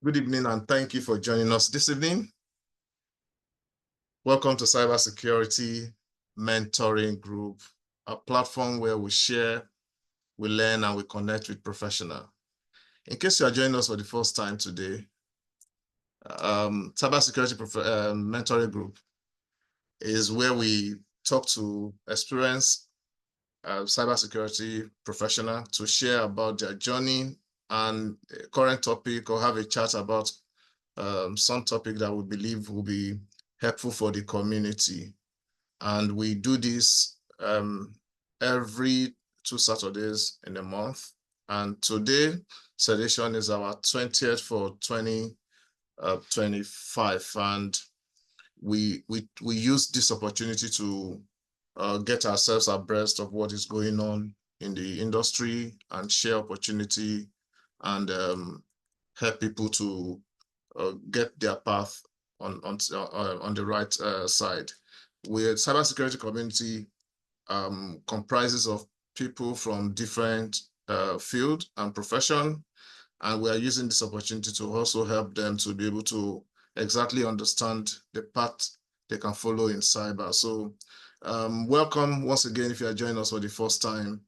Good evening, and thank you for joining us this evening. Welcome to Cybersecurity Mentoring Group, a platform where we share, we learn, and we connect with professionals. In case you are joining us for the first time today, Cybersecurity Mentoring Group is where we talk to experienced cybersecurity professional to share about their journey and current topic, or have a chat about some topic that we believe will be helpful for the community. And we do this every 2 Saturdays in a month. And today, session is our 20th for 2025. And we use this opportunity to get ourselves abreast of what is going on in the industry and share opportunity and help people to get their path on the right side. Where cybersecurity community comprises of people from different field and profession, and we are using this opportunity to also help them to be able to exactly understand the path they can follow in cyber. So welcome once again if you are joining us for the first time.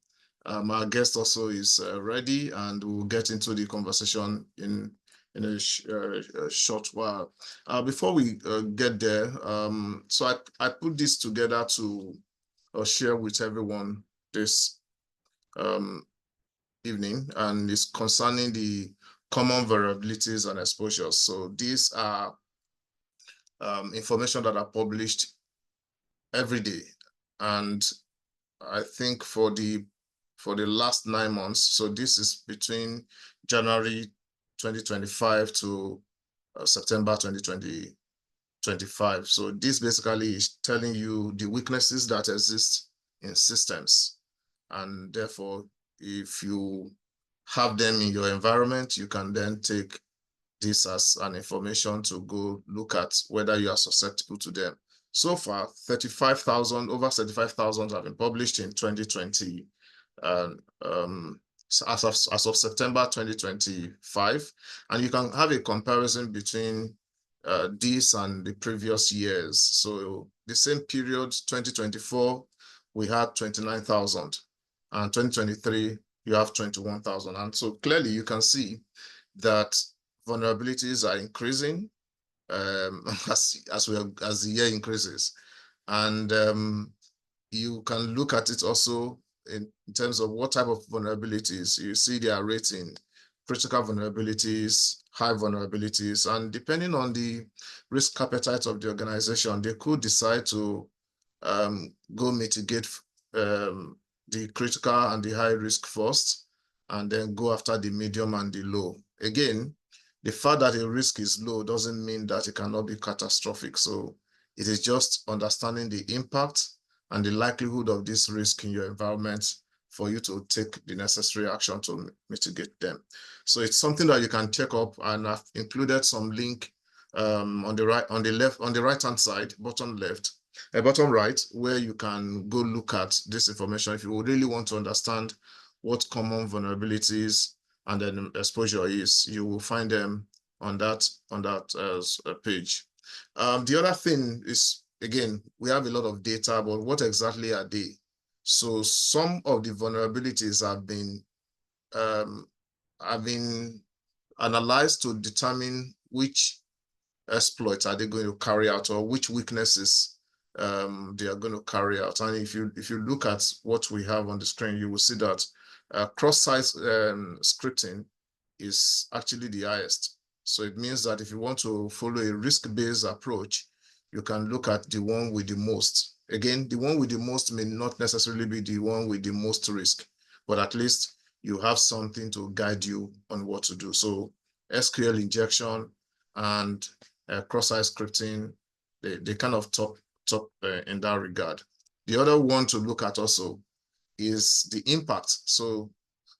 Our guest also is ready, and we'll get into the conversation in a short while. Before we get there, so I put this together to share with everyone this evening, and it's concerning the common vulnerabilities and exposures. So these are information that are published every day, and I think for the last 9 months, so this is between January 2025 to September 2025. So this basically is telling you the weaknesses that exist in systems, and therefore, if you have them in your environment, you can then take this as an information to go look at whether you are susceptible to them. So far, over 35,000 have been published in 2020, as of September 2025. And you can have a comparison between this and the previous years. So the same period, 2024, we had 29,000, and 2023, you have 21,000. And so clearly you can see that vulnerabilities are increasing as the year increases. And you can look at it also in terms of what type of vulnerabilities. You see they are rating critical vulnerabilities, high vulnerabilities, and depending on the risk appetite of the organization, they could decide to go mitigate the critical and the high risk first, and then go after the medium and the low. Again, the fact that a risk is low doesn't mean that it cannot be catastrophic. So it is just understanding the impact and the likelihood of this risk in your environment for you to take the necessary action to mitigate them. So it's something that you can check up, and I've included some link on the right-hand side, bottom right, where you can go look at this information if you really want to understand what common vulnerabilities and then exposure is. You will find them on that page. The other thing is, again, we have a lot of data, but what exactly are they? So some of the vulnerabilities have been analyzed to determine which exploits are they going to carry out, or which weaknesses they are going to carry out. And if you look at what we have on the screen, you will see that cross-site scripting is actually the highest. So it means that if you want to follow a risk-based approach, you can look at the one with the most. Again, the one with the most may not necessarily be the one with the most risk, but at least you have something to guide you on what to do. So SQL injection and cross-site scripting, they kind of top in that regard. The other one to look at also is the impact. So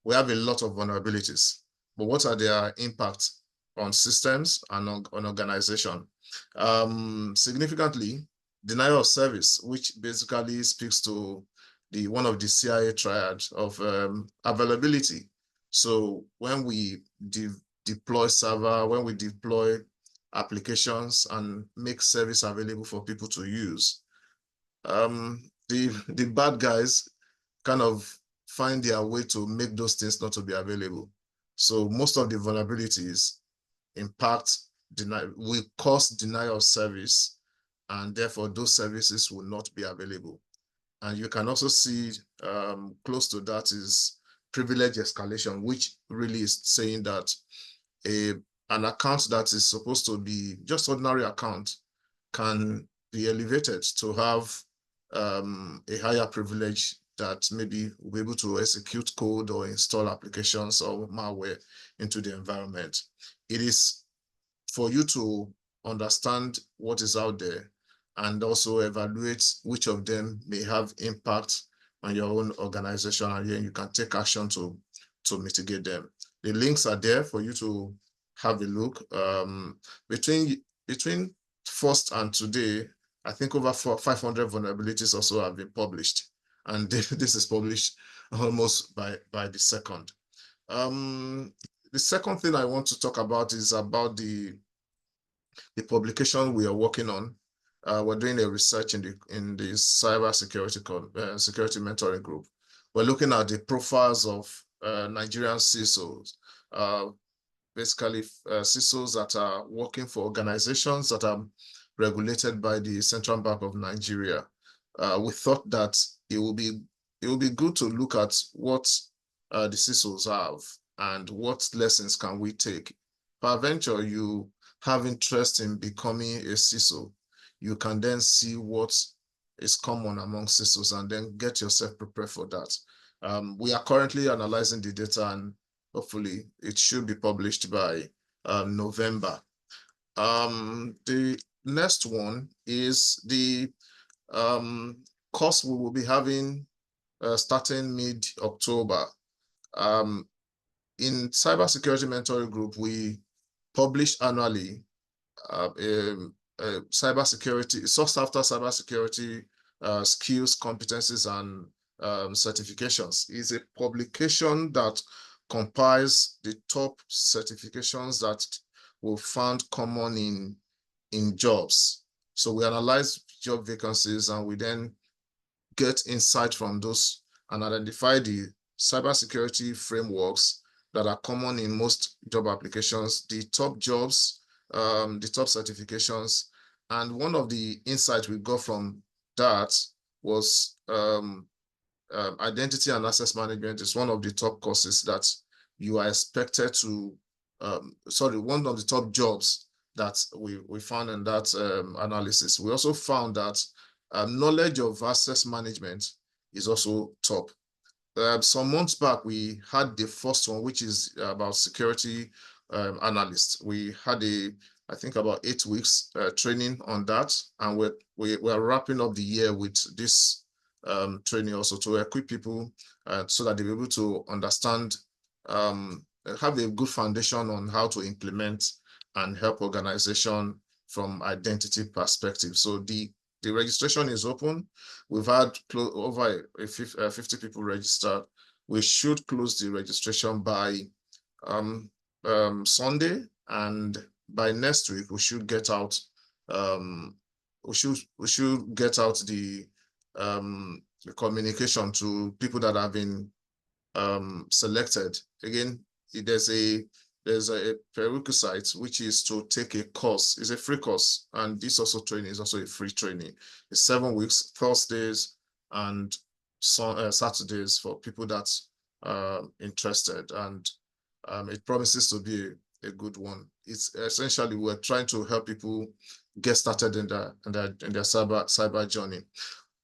we have a lot of vulnerabilities, but what are their impacts on systems and on organization? Significantly, denial of service, which basically speaks to one of the CIA triad of availability. So when we deploy server, when we deploy applications and make service available for people to use. The bad guys kind of find their way to make those things not to be available. So most of the vulnerabilities impact, will cause denial of service, and therefore those services will not be available. And you can also see close to that is privilege escalation, which really is saying that an account that is supposed to be just ordinary account can be elevated to have a higher privilege that maybe will be able to execute code or install applications or malware into the environment. It is for you to understand what is out there and also evaluate which of them may have impact on your own organization, and then you can take action to mitigate them. The links are there for you to have a look. Between first and today, I think over 500 vulnerabilities also have been published, and this is published almost by the second. The second thing I want to talk about is about the publication we are working on. We're doing a research in the cybersecurity security mentoring group. We're looking at the profiles of Nigerian CISOs, basically CISOs that are working for organizations that are regulated by the Central Bank of Nigeria. We thought that it will be good to look at what the CISOs have and what lessons can we take. Peradventure, you have interest in becoming a CISO, you can then see what is common among CISOs and then get yourself prepared for that. We are currently analyzing the data, and hopefully it should be published by November. The next one is the course we will be having starting mid-October. In Cybersecurity Mentoring Group, we publish annually cybersecurity, sought after cybersecurity skills, competencies, and certifications. It's a publication that compiles the top certifications that we found common in jobs. So we analyze job vacancies, and we then get insight from those and identify the cybersecurity frameworks that are common in most job applications, the top jobs, the top certifications. And one of the insights we got from that was identity and access management is one of the top courses that you are expected to, one of the top jobs that we found in that analysis. We also found that knowledge of access management is also top. Some months back, we had the first one, which is about security analysts. We had I think about 8 weeks training on that, and we're wrapping up the year with this training also to equip people so that they'll be able to understand, have a good foundation on how to implement and help organization from identity perspective. So the registration is open. We've had over 50 people registered. We should close the registration by Sunday, and by next week we should get out. We should get out the communication to people that have been selected. Again, there's a prerequisite, which is to take a course. It's a free course, and this also training is also a free training. It's 7 weeks, Thursdays and Saturdays for people that are interested, and it promises to be a good one. It's essentially, we're trying to help people get started in their cyber journey.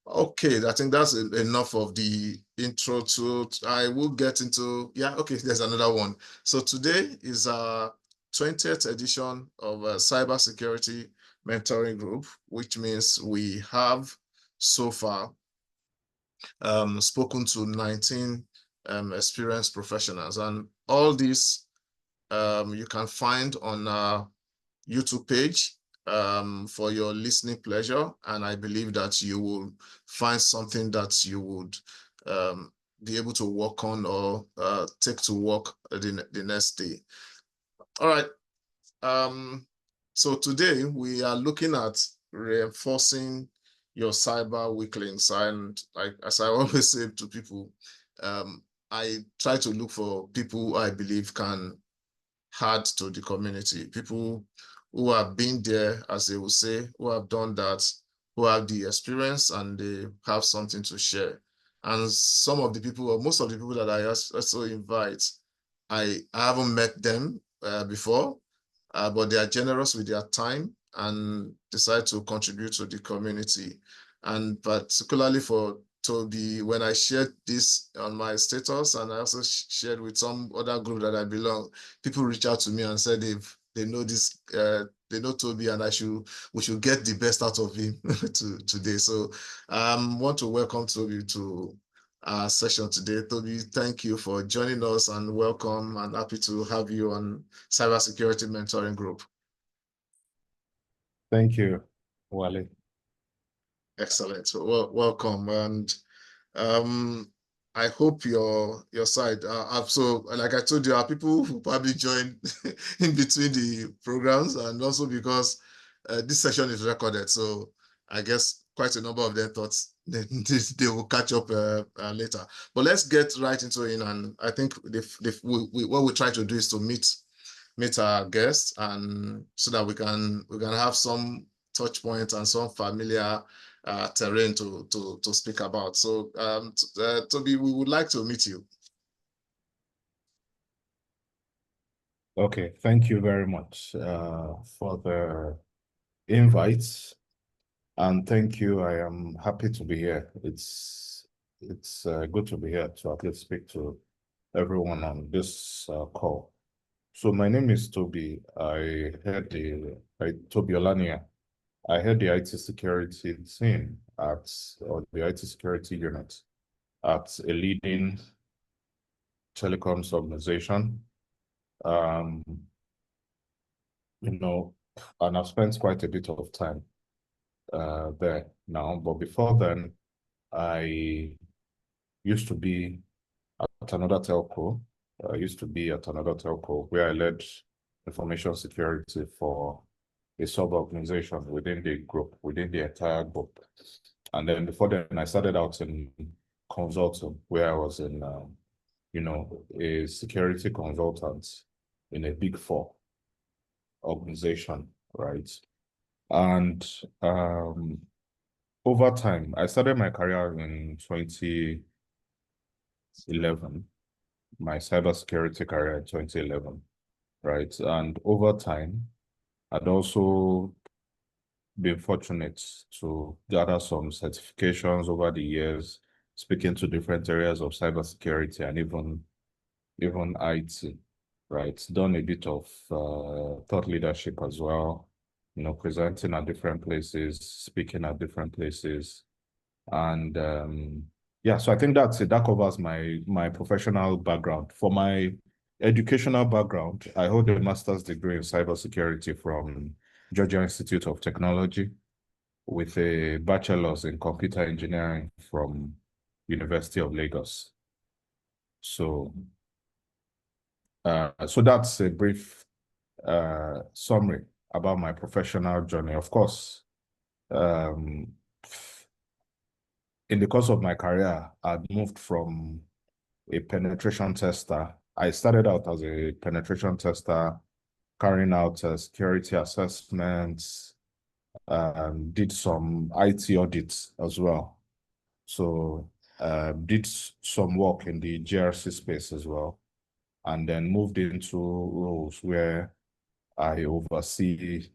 Okay, I think that's enough of the intro to, I will get into, okay, there's another one. So today is our 20th edition of a cybersecurity mentoring group, which means we have so far spoken to 19 experienced professionals, and all these you can find on our YouTube page for your listening pleasure, and I believe that you will find something that you would be able to work on or take to work the next day. All right. So today we are looking at reinforcing your cyber weak links. And like as I always say to people, I try to look for people who I believe can add to the community, people who have been there, as they will say, who have done that, who have the experience and they have something to share. And some of the people, or most of the people that I also invite, I haven't met them before, but they are generous with their time and decide to contribute to the community. And particularly for Tobi, when I shared this on my status, and I also shared with some other group that I belong, people reach out to me and said they know this, they know Tobi, and we should get the best out of him today. So want to welcome Tobi to our session today. Tobi, thank you for joining us and welcome, and happy to have you on Cybersecurity Mentoring Group. Thank you, Wale. Excellent. So, welcome, and I hope your side. So, like I told you, our people who probably join in between the programs, and also because this session is recorded, so I guess quite a number of them thought they will catch up later. But let's get right into it, and I think what we try to do is to meet our guests, and so that we can have some touch points and some familiar terrain to speak about. So Tobi, we would like to meet you. Okay, thank you very much for the invites, and thank you. I am happy to be here. It's good to be here to at least speak to everyone on this call. So my name is Tobi. Tobi Olaniyan. I head the IT security team or the IT security unit at a leading telecoms organization. And I've spent quite a bit of time there now. But before then, I used to be at another telco. I used to be at another telco where I led information security for a sub-organization within the group, within the entire group. And then before then, I started out in consulting, where I was in, a security consultant in a Big Four organization, right? And over time, I started my career in 2011, my cybersecurity career in 2011, right? And over time, I'd also been fortunate to gather some certifications over the years, speaking to different areas of cybersecurity and even IT, right? Done a bit of thought leadership as well, presenting at different places, speaking at different places. And yeah, so I think that's it. That covers my professional background. For my educational background, I hold a master's degree in cybersecurity from Georgia Institute of Technology with a bachelor's in computer engineering from University of Lagos. So that's a brief summary about my professional journey. Of course, in the course of my career, I've moved from a penetration tester. I started out as a penetration tester, carrying out security assessments, did some IT audits as well. So did some work in the GRC space as well, and then moved into roles where I oversee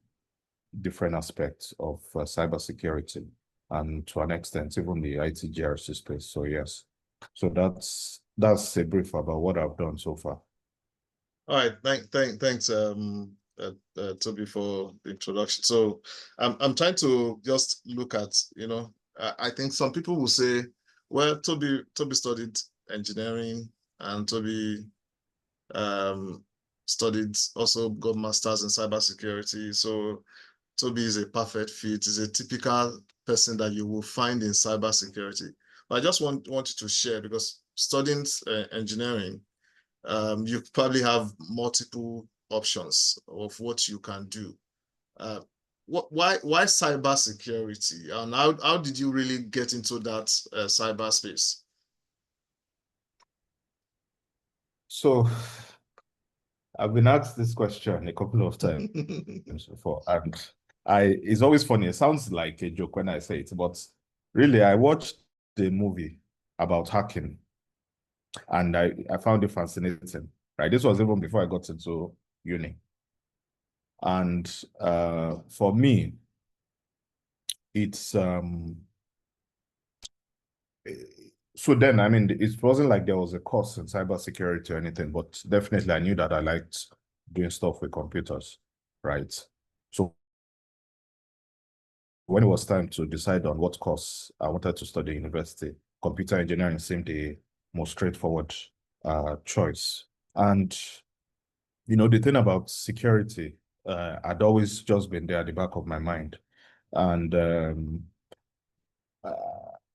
different aspects of cybersecurity, and to an extent, even the IT GRC space. So yes, so that's a brief about what I've done so far. All right, thanks, Tobi, for the introduction. So I'm trying to just look at, I think some people will say, well, Tobi studied engineering, and Tobi studied, also got masters in cybersecurity. So Tobi is a perfect fit. Is a typical person that you will find in cybersecurity. But I just want you to share, because studying engineering, you probably have multiple options of what you can do. Why cybersecurity, and how did you really get into that cyberspace? So I've been asked this question a couple of times before, and it's always funny. It sounds like a joke when I say it, but really, I watched the movie about hacking, and I found it fascinating. Right, this was even before I got into uni, and for me, it's so then, I mean, it wasn't like there was a course in cybersecurity or anything, but definitely I knew that I liked doing stuff with computers, right? So when it was time to decide on what course I wanted to study at university, computer engineering seemed the most straightforward choice. And, you know, the thing about security, I'd always just been there at the back of my mind. And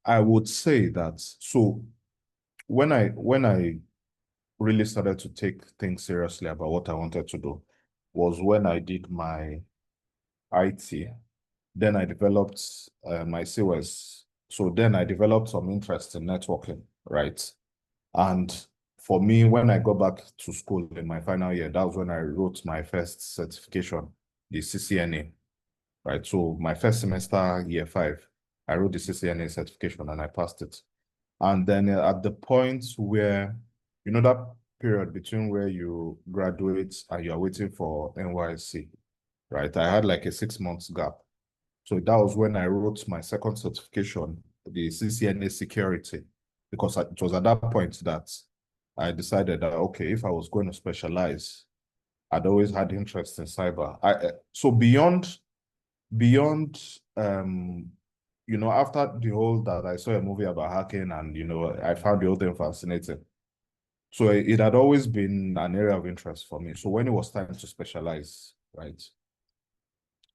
I would say that, so when I really started to take things seriously about what I wanted to do was when I did my IT. Then I developed my COS. So then I developed some interest in networking, right? And for me, when I got back to school in my final year, that was when I wrote my first certification, the CCNA, right? So my first semester, year 5, I wrote the CCNA certification and I passed it. And then at the point where, you know, that period between where you graduate and you're waiting for NYC, right? I had like a 6 months gap. So that was when I wrote my second certification, the CCNA security, because it was at that point that I decided that, okay, if I was going to specialize, I'd always had interest in cyber. So beyond, you know, after the whole that I saw a movie about hacking and, you know, I found the whole thing fascinating. So it had always been an area of interest for me. So when it was time to specialize, right,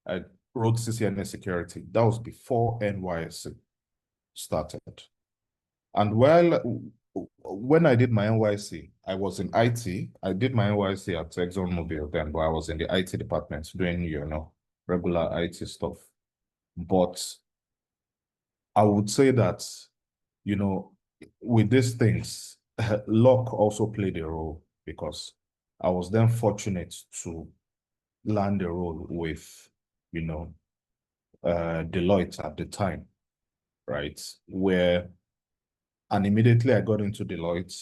I wrote CCNA security. That was before NYSC started. And when I did my NYC, I was in IT. I did my NYC at ExxonMobil then, but I was in the IT department doing, you know, regular IT stuff. But I would say that, you know, with these things, luck also played a role because I was then fortunate to land a role with, you know, Deloitte at the time, right? And immediately I got into Deloitte,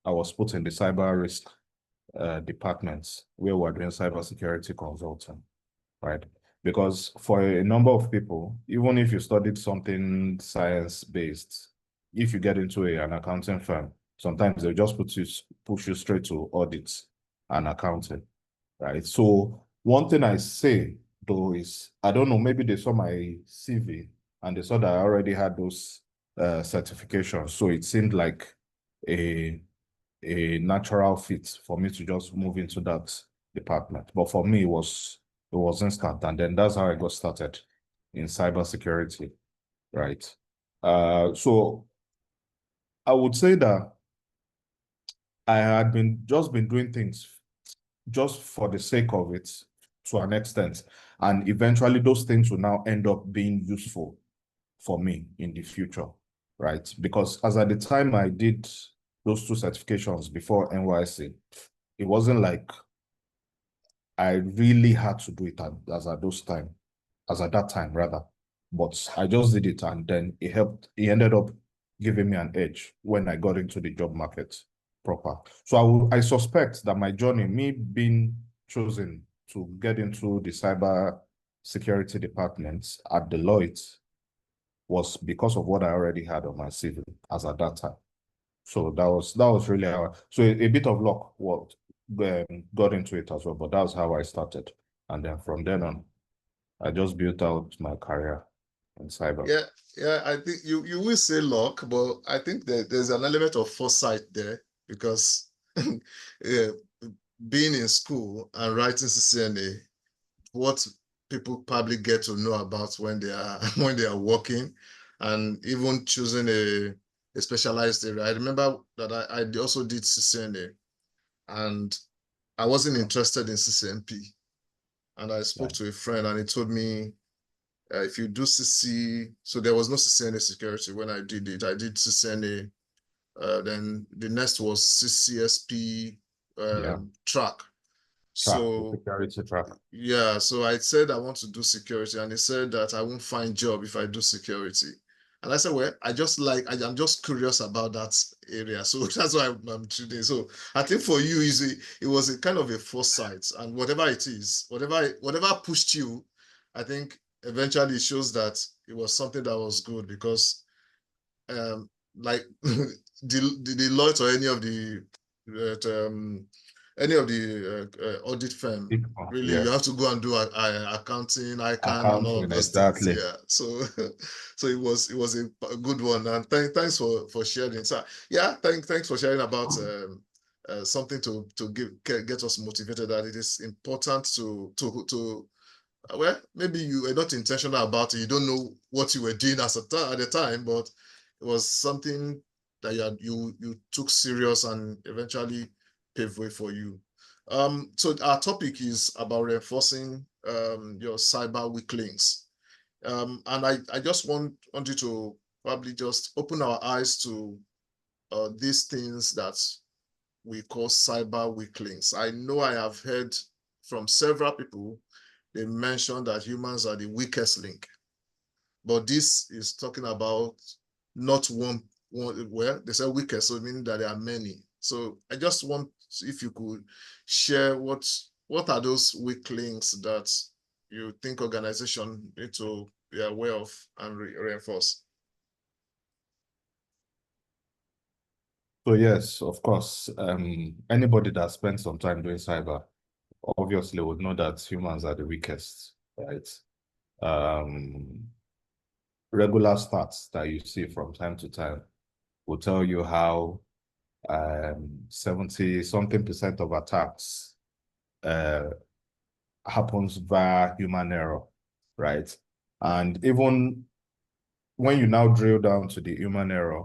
I was put in the cyber risk department where we're doing cybersecurity consulting, right? Because for a number of people, even if you studied something science-based, if you get into an accounting firm, sometimes they'll just push you straight to audits and accounting, right? So one thing I say though is, I don't know, maybe they saw my CV and they saw that I already had those certifications. So it seemed like a natural fit for me to just move into that department. But for me, it was instant. And then that's how I got started in cybersecurity, right? So I would say that I had been doing things just for the sake of it to an extent. And eventually those things will now end up being useful for me in the future, right? Because as at the time I did those 2 certifications before NYC, it wasn't like I really had to do it as at that time rather. But I just did it and then it ended up giving me an edge when I got into the job market proper. So I suspect that my journey, me being chosen to get into the cyber security department at Deloitte, was because of what I already had on my CV as at that time. So that was really how. So a bit of luck got into it as well, but that was how I started. And then from then on, I just built out my career in cyber. Yeah, I think you will say luck, but I think that there's an element of foresight there because yeah, being in school and writing CCNA, what people probably get to know about when they are when they are working, and even choosing a specialized area. I remember that I also did CCNA, and I wasn't interested in CCNP. And I spoke to a friend and he told me, if you do CC, so there was no CCNA security when I did it. I did CCNA. Then the next was CCSP track. So security track. yeah, so I said I want to do security, and he said that I won't find job if I do security. And I said, well, I'm just curious about that area. So that's why I'm today. So I think for you, it was a kind of a foresight, and whatever it is, whatever pushed you, I think eventually it shows that it was something that was good because like the Deloitte or any of the audit firm, really, you have to go and do accounting, ICANN, and all of those things. Yeah, so so it was a good one, and thanks for sharing. So yeah, thanks for sharing about something to get us motivated. That it is important to well, maybe you were not intentional about it. You don't know what you were doing at the time, but it was something that you took serious and eventually paved way for you. So our topic is about reinforcing your cyber weak links. And I just want you to probably just open our eyes to these things that we call cyber weak links. I know I have heard from several people, they mentioned that humans are the weakest link. But this is talking about not one well, they say weakest, so meaning that there are many. So I just want, if you could share what are those weak links that you think organization need to be aware of and reinforce. So yes, of course, anybody that spends some time doing cyber obviously would know that humans are the weakest, right? Regular stats that you see from time to time will tell you how 70 something percent of attacks happens via human error, right? And even when you now drill down to the human error,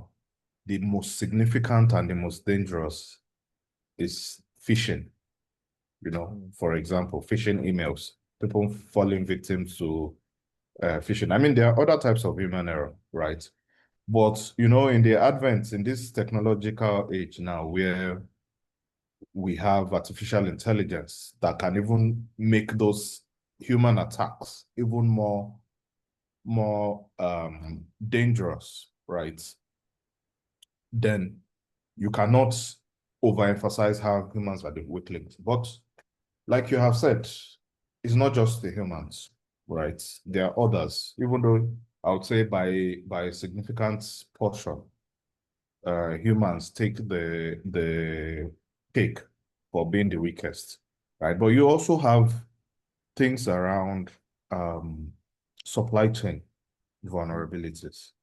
the most significant and the most dangerous is phishing. You know, for example, phishing emails, people falling victim to phishing. I mean, there are other types of human error, right? But, you know, in the advent, in this technological age now, where we have artificial intelligence that can even make those human attacks even more dangerous, right? Then you cannot overemphasize how humans are the weak links. But like you have said, it's not just the humans, right? There are others, even though I would say by a significant portion, humans take the cake for being the weakest, right? But you also have things around supply chain vulnerabilities.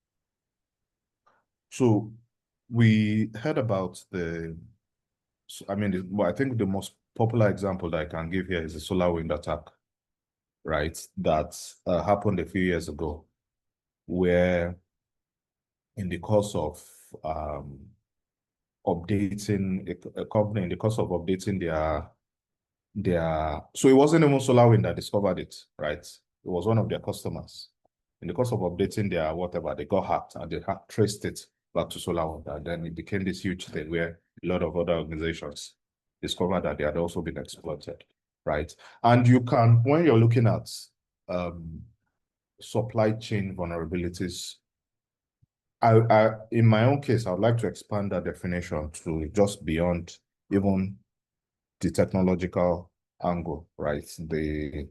So we heard about I mean, I think the most popular example that I can give here is the SolarWinds attack, right? That happened a few years ago, where in the course of updating a company, in the course of updating so it wasn't even SolarWinds that discovered it, right? It was one of their customers. In the course of updating their whatever, they got hacked and they traced it back to SolarWinds. And then it became this huge thing where a lot of other organizations discovered that they had also been exploited, right? And you can, when you're looking at supply chain vulnerabilities, in my own case, I would like to expand that definition to just beyond even the technological angle, right? I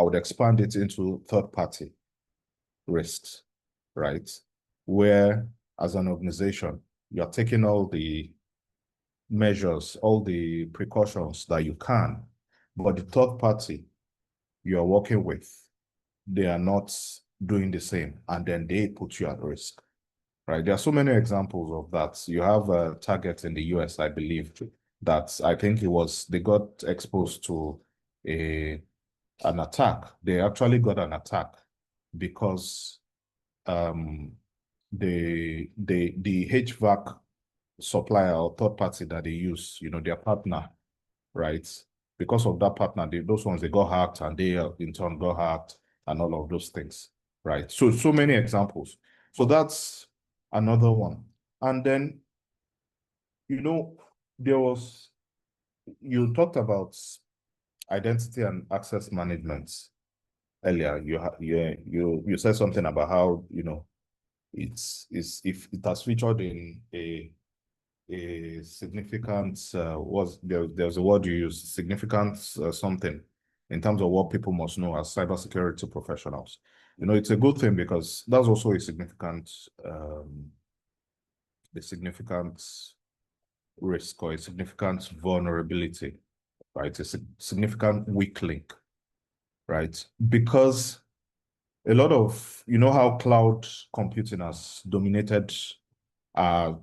would expand it into third-party risks, right? Where, as an organization, you're taking all the measures, all the precautions that you can, but the third party you're working with, they are not doing the same, and then they put you at risk, right? There are so many examples of that. You have a Target in the US, I believe, that I think they got exposed to an attack. They actually got an attack because the HVAC supplier or third party that they use, you know, their partner, right? Because of that partner, those ones, they got hacked and they in turn got hacked and all of those things, right? So many examples. So that's another one. And then, you talked about identity and access management earlier. You said something about how, it's if it has featured in a significant there's a word you use, significant something in terms of what people must know as cybersecurity professionals. It's a good thing because that's also a significant risk or a significant vulnerability, right? A significant weak link, right? Because a lot of, how cloud computing has dominated our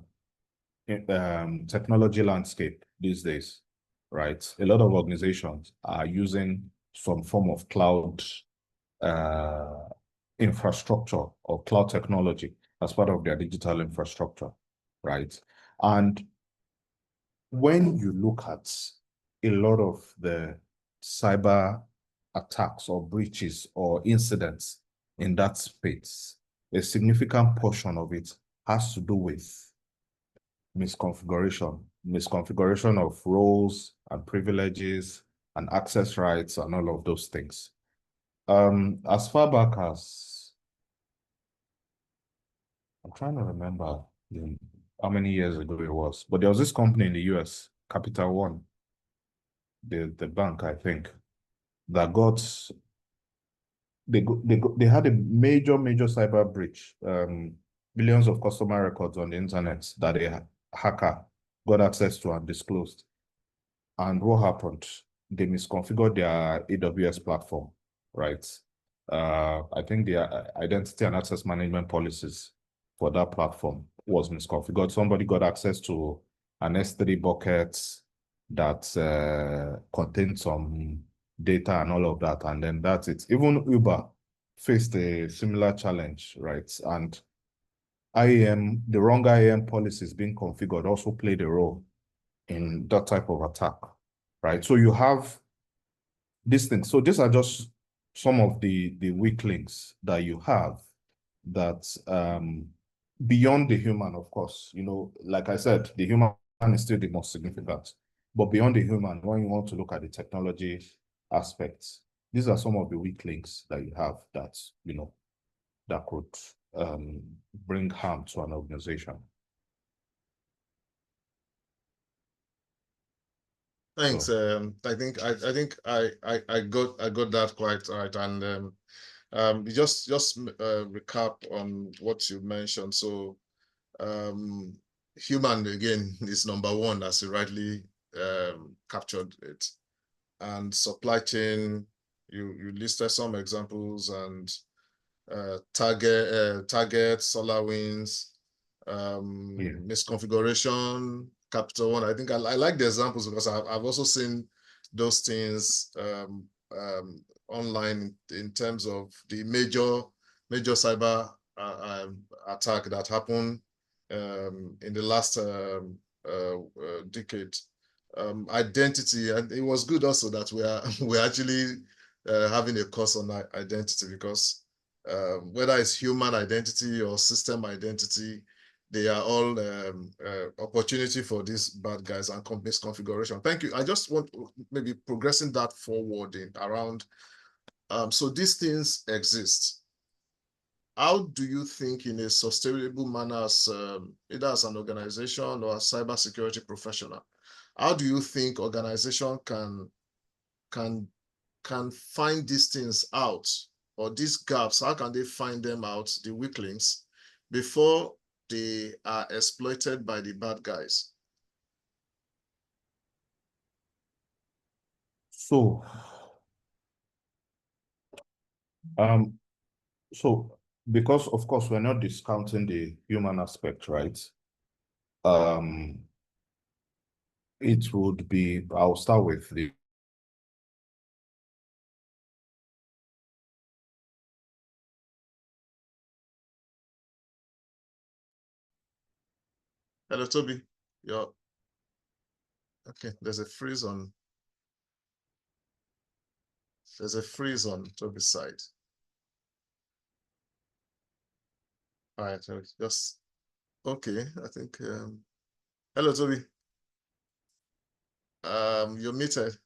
technology landscape these days, right? A lot of organizations are using some form of cloud uh, infrastructure or cloud technology as part of their digital infrastructure, right? And when you look at a lot of the cyber attacks or breaches or incidents in that space, a significant portion of it has to do with misconfiguration of roles and privileges and access rights and all of those things. As far back as, I'm trying to remember how many years ago it was, but there was this company in the US, Capital One, the bank, I think, that they had a major cyber breach. Billions of customer records on the internet that a hacker got access to and disclosed. And what happened? They misconfigured their AWS platform, right? I think the identity and access management policies for that platform was misconfigured. Somebody got access to an S3 bucket that contained some data and all of that, and then that's it. Even Uber faced a similar challenge, right? And the wrong IAM policies being configured also played a role in that type of attack, right? So you have these things. So these are just some of the weak links that you have that beyond the human, of course, like I said, the human is still the most significant. But beyond the human, when you want to look at the technology aspects, these are some of the weak links that you have that could bring harm to an organization. Thanks. So, I think I got that quite right. And just recap on what you mentioned. So human again is number one, as you rightly captured it. And supply chain, you listed some examples, and Target, SolarWinds, yeah. misconfiguration, Capital One. I think I like the examples because I've also seen those things online in terms of the major cyber attack that happened in the last decade. Identity, and it was good also that we're actually having a course on identity, because whether it's human identity or system identity, they are all opportunity for these bad guys and misconfiguration. Thank you. I just want maybe progressing that forward around. So these things exist. How do you think, in a sustainable manner, as either as an organization or a cybersecurity professional, how do you think organization can find these things out, or these gaps? How can they find them out, the weak links, before they are exploited by the bad guys? So, um, so because of course we're not discounting the human aspect, right? It would be, I'll start with the Hello, Toby. Yeah. Okay, there's a freeze on There's a freeze on Tobi's side. All right, just okay. I think hello, Tobi. You're muted.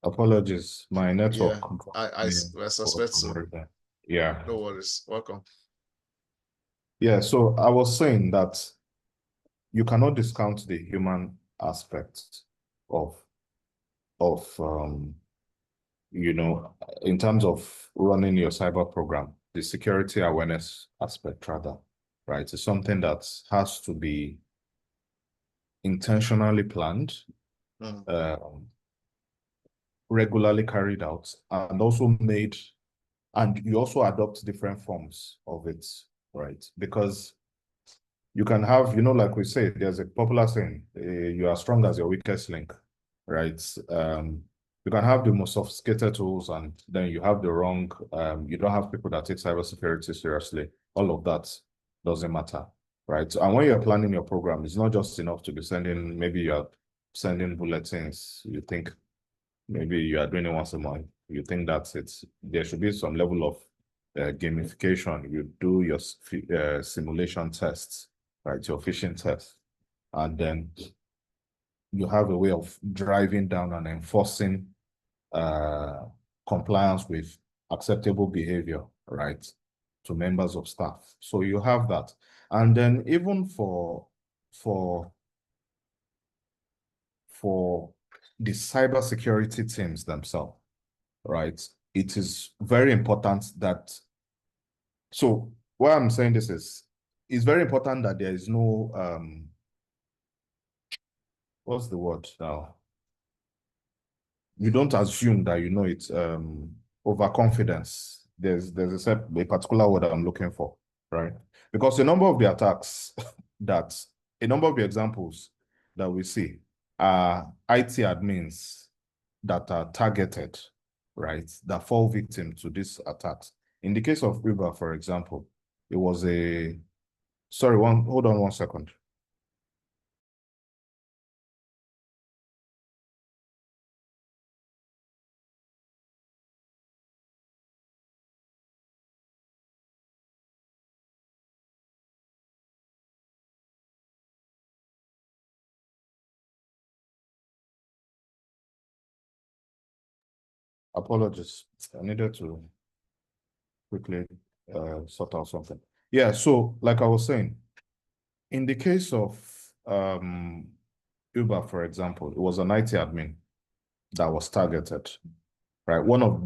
Apologies, my network. Yeah, I suspect so. Yeah. No worries. Welcome. Yeah, so I was saying that you cannot discount the human aspect of in terms of running your cyber program, the security awareness aspect rather, right? It's something that has to be intentionally planned, regularly carried out, and also made, and you also adopt different forms of it, right? Because you can have, like we say, there's a popular saying, you are strong as your weakest link, right? You can have the most sophisticated tools and then you have the wrong, you don't have people that take cybersecurity seriously. All of that doesn't matter, right? And when you're planning your program, it's not just enough to be sending, maybe you're sending bulletins, you think maybe you are doing it once a month, you think that's it. There should be some level of gamification. You do your simulation tests, right? Your phishing test. And then you have a way of driving down and enforcing compliance with acceptable behavior, right, to members of staff. So you have that. And then even for the cybersecurity teams themselves, right, it is very important that, so why I'm saying this is, it's very important that there is no, what's the word now? You don't assume that you know it's overconfidence. There's a particular word I'm looking for, right? Because a number of the attacks a number of the examples that we see are IT admins that are targeted, right? That fall victim to these attacks. In the case of Uber, for example, it was hold on one second. Apologies. I needed to quickly sort out something. Yeah, so like I was saying, in the case of Uber, for example, it was an IT admin that was targeted, right?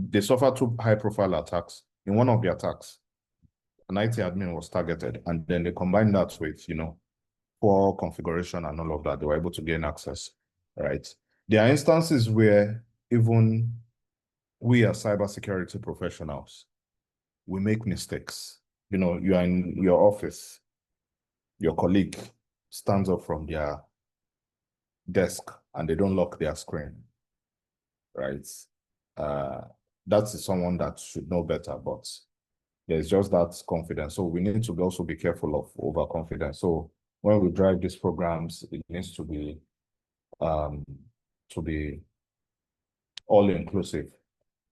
They suffered two high-profile attacks. In one of the attacks, an IT admin was targeted, and then they combined that with, poor configuration and all of that. They were able to gain access, right? There are instances where even we as cybersecurity professionals, we make mistakes. You are in your office, your colleague stands up from their desk and they don't lock their screen, right? That's someone that should know better, but there's just that confidence. So we need to also be careful of overconfidence. So when we drive these programs, it needs to be all inclusive.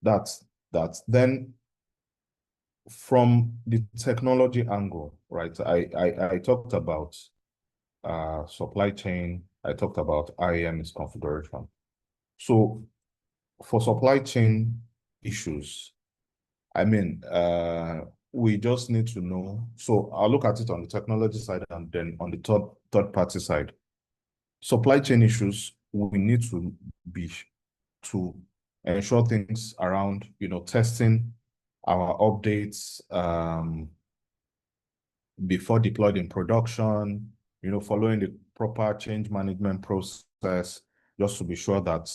That's then from the technology angle, right? I talked about supply chain. I talked about IAM misconfiguration. So for supply chain issues, I mean, we just need to know. So I'll look at it on the technology side and then on the third party side. Supply chain issues, we need to ensure things around, testing our updates before deployed in production, following the proper change management process, just to be sure that,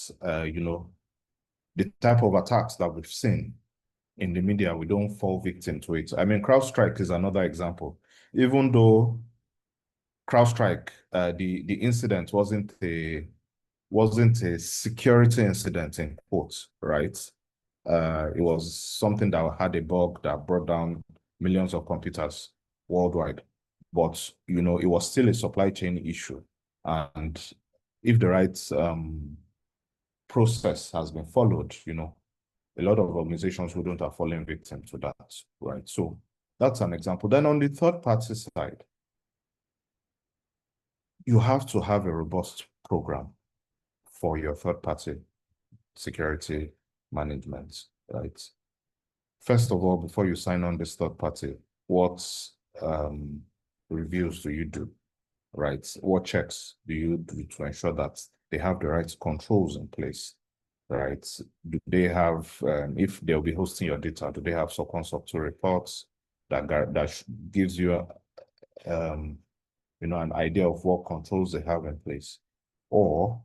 the type of attacks that we've seen in the media, we don't fall victim to it. I mean, CrowdStrike is another example. Even though CrowdStrike, the incident wasn't a security incident in quotes, right? It was something that had a bug that brought down millions of computers worldwide. But, it was still a supply chain issue. And if the right process has been followed, a lot of organizations wouldn't have fallen victim to that, right? So that's an example. Then on the third party side, you have to have a robust program for your third party security management, right? First of all, before you sign on this third party, what reviews do you do, right? What checks do you do to ensure that they have the right controls in place, right? Do they have, if they'll be hosting your data, do they have SOC 1, SOC 2 reports that gives you, an idea of what controls they have in place? Or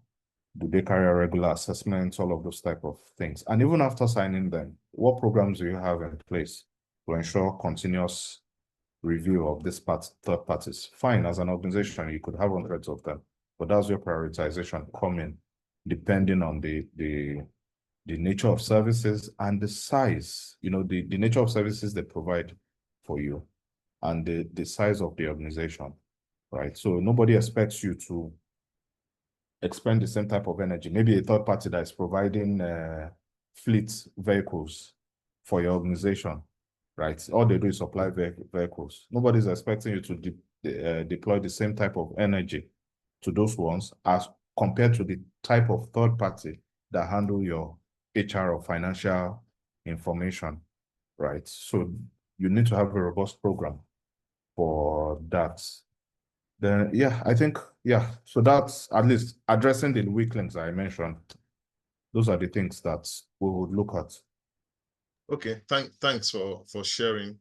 do they carry a regular assessment, all of those type of things? And even after signing them, what programs do you have in place to ensure continuous review of this third parties? Fine, as an organization, you could have hundreds of them, but that's your prioritization coming depending on the nature of services and the size, the nature of services they provide for you and the size of the organization, right? So nobody expects you to expend the same type of energy. Maybe a third party that is providing fleet vehicles for your organization, right? All they do is supply vehicles. Nobody's expecting you to deploy the same type of energy to those ones as compared to the type of third party that handle your HR or financial information, right? So you need to have a robust program for that. Then, yeah, I think, yeah, so that's at least addressing the weak links I mentioned. Those are the things that we would look at. Okay, thanks for sharing.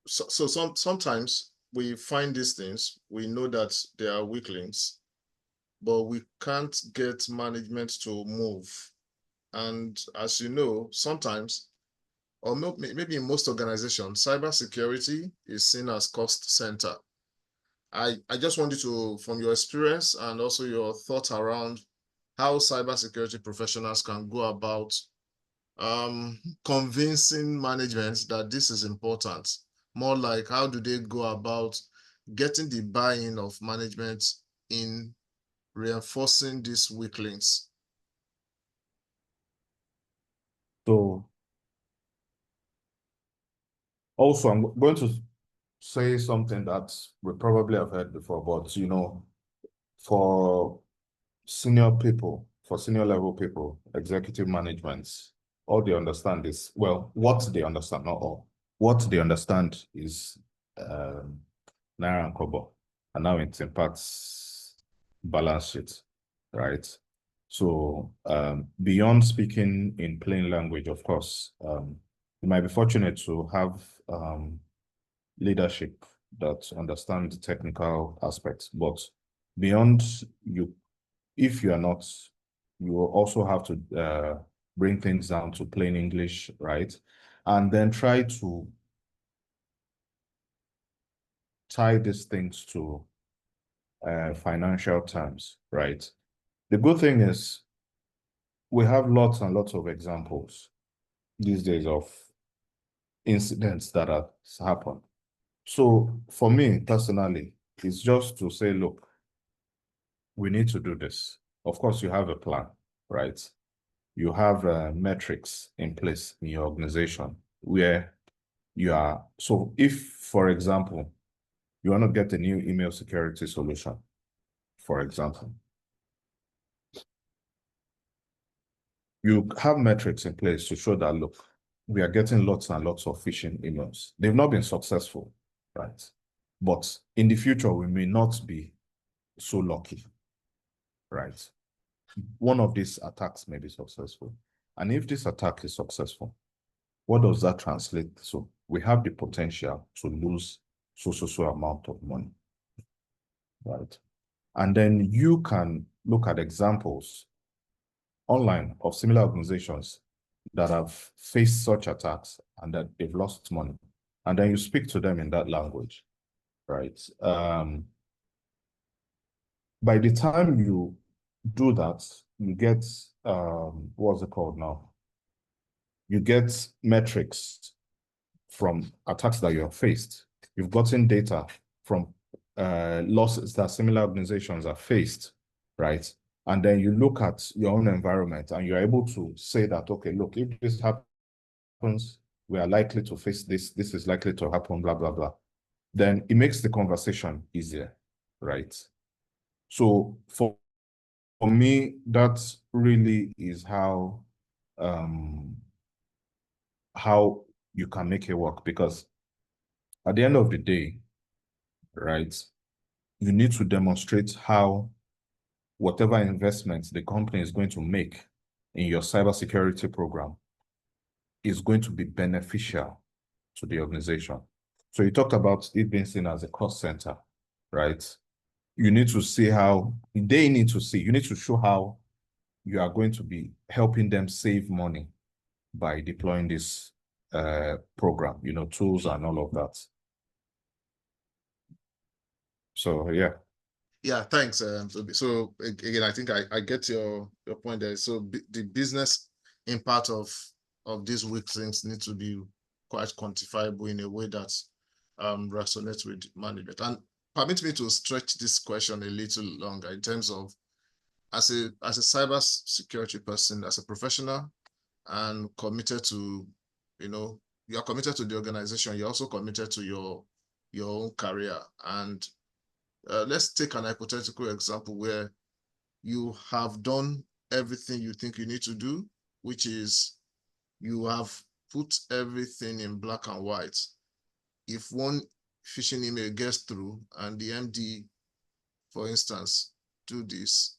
So sometimes we find these things, we know that there are weak links, but we can't get management to move. And as you know, sometimes, or maybe in most organizations, cybersecurity is seen as cost center. I just want you to, from your experience and also your thoughts around how cybersecurity professionals can go about convincing management that this is important. More like, how do they go about getting the buy-in of management in reinforcing these weak links? So also, I'm going to say something that we probably have heard before, but for senior people, for senior level people, executive managements, all they understand is, well, what they understand, not all. What they understand is Naira and Kobo, and now it impacts balance sheet, right? So beyond speaking in plain language, of course, you might be fortunate to have leadership that understand the technical aspects, but beyond you, if you are not, you will also have to bring things down to plain English, right? And then try to tie these things to financial terms, right? The good thing is we have lots and lots of examples these days of incidents that have happened. So for me personally, it's just to say, look, we need to do this. Of course, you have a plan, right? You have metrics in place in your organization where you are. So if, for example, you want to get a new email security solution, for example, you have metrics in place to show that, look, we are getting lots and lots of phishing emails. They've not been successful, right? But in the future, we may not be so lucky, right? One of these attacks may be successful. And if this attack is successful, what does that translate? So we have the potential to lose so amount of money, right? And then you can look at examples online of similar organizations that have faced such attacks and that they've lost money. And then you speak to them in that language, right? By the time you do that, you get, what's it called now? You get metrics from attacks that you have faced. You've gotten data from losses that similar organizations have faced, right? And then you look at your own environment and you're able to say that, okay, look, if this happens, we are likely to face this, this is likely to happen, blah, blah, blah. Then it makes the conversation easier, right? So for me, that really is how you can make it work, because at the end of the day, right, you need to demonstrate how whatever investments the company is going to make in your cybersecurity program is going to be beneficial to the organization. So you talked about it being seen as a cost center, right? You need to see how, they need to see, you need to show how you are going to be helping them save money by deploying this program, you know, tools and all of that. So, yeah. Yeah, thanks. So again, I think I get your point there. So the business impact of these weak things need to be quite quantifiable in a way that resonates with management. And permit me to stretch this question a little longer in terms of as a cyber security person, as a professional, and committed to, you know, you are committed to the organization. You're also committed to your own career. And let's take an hypothetical example where you have done everything you think you need to do, which is you have put everything in black and white. If one phishing email gets through and the MD, for instance, do this,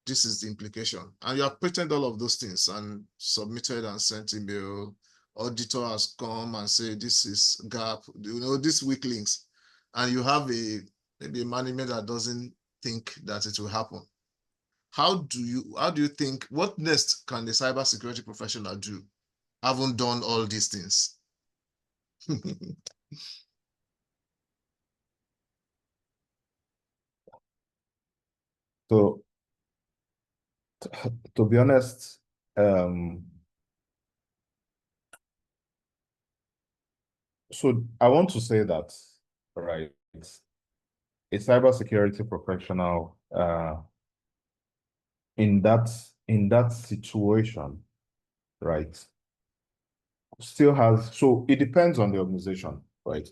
this is the implication. And you have pretended all of those things and submitted and sent email. Auditor has come and say this is gap, you know, these weak links. And you have maybe a management that doesn't think that it will happen. How do you think, what next can the cybersecurity professional do? Haven't done all these things. So, to be honest, so I want to say that, right, a cybersecurity professional in that situation, right, still has, so it depends on the organization, right?